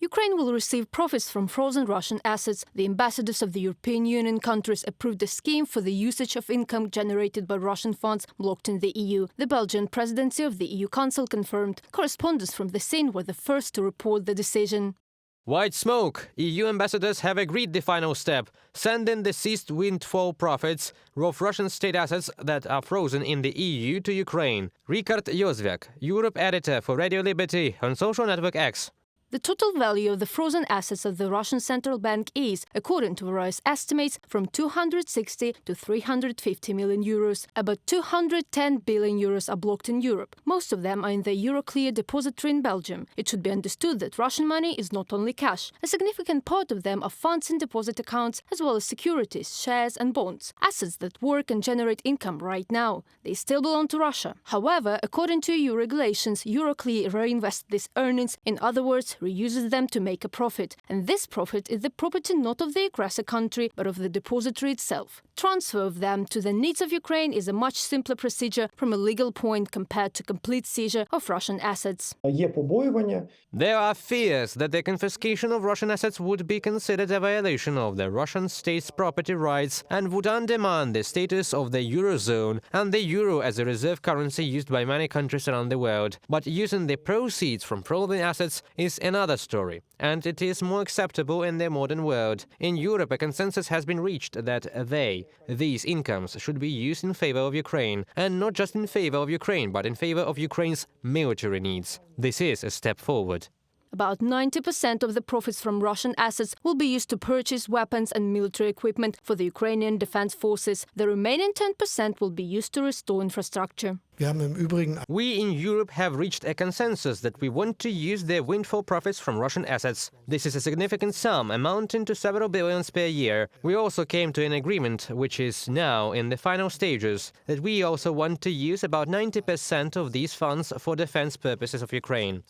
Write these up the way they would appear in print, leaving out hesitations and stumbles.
Ukraine will receive profits from frozen Russian assets. The ambassadors of the European Union countries approved a scheme for the usage of income generated by Russian funds blocked in the EU. The Belgian presidency of the EU Council confirmed. Correspondents from the scene were the first to report the decision. White smoke! EU ambassadors have agreed the final step, sending the seized windfall profits of Russian state assets that are frozen in the EU to Ukraine. Rikard Jozwiak, Europe editor for Radio Liberty on social network X. The total value of the frozen assets of the Russian central bank is, according to various estimates, from 260 to 350 million euros. About 210 billion euros are blocked in Europe. Most of them are in the Euroclear depository in Belgium. It should be understood that Russian money is not only cash. A significant part of them are funds in deposit accounts, as well as securities, shares and bonds. Assets that work and generate income right now. They still belong to Russia. However, according to EU regulations, Euroclear reinvests these earnings, in other words, reuses them to make a profit. And this profit is the property not of the aggressor country, but of the depository itself. Transfer of them to the needs of Ukraine is a much simpler procedure from a legal point compared to complete seizure of Russian assets. There are fears that the confiscation of Russian assets would be considered a violation of the Russian state's property rights and would undermine the status of the Eurozone and the euro as a reserve currency used by many countries around the world. But using the proceeds from frozen assets is another story, and it is more acceptable in the modern world. In Europe, a consensus has been reached that these incomes should be used in favor of Ukraine, and not just in favor of Ukraine, but in favor of Ukraine's military needs. This is a step forward. About 90% of the profits from Russian assets will be used to purchase weapons and military equipment for the Ukrainian defense forces. The remaining 10% will be used to restore infrastructure. We in Europe have reached a consensus that we want to use the windfall profits from Russian assets. This is a significant sum, amounting to several billions per year. We also came to an agreement, which is now in the final stages, that we also want to use about 90% of these funds for defense purposes of Ukraine.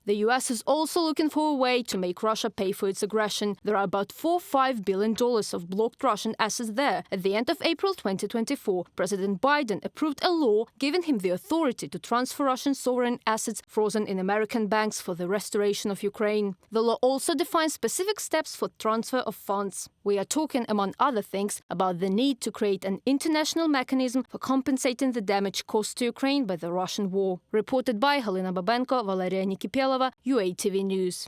The US is also looking for a way to make Russia pay for its aggression. There are about $4–5 billion of blocked Russian assets there. At the end of April 2024, President Biden approved a law giving him the authority to transfer Russian sovereign assets frozen in American banks for the restoration of Ukraine. The law also defines specific steps for transfer of funds. We are talking, among other things, about the need to create an international mechanism for compensating the damage caused to Ukraine by the Russian war. Reported by Halina Babenko, Valeria Nikipelova, UATV News.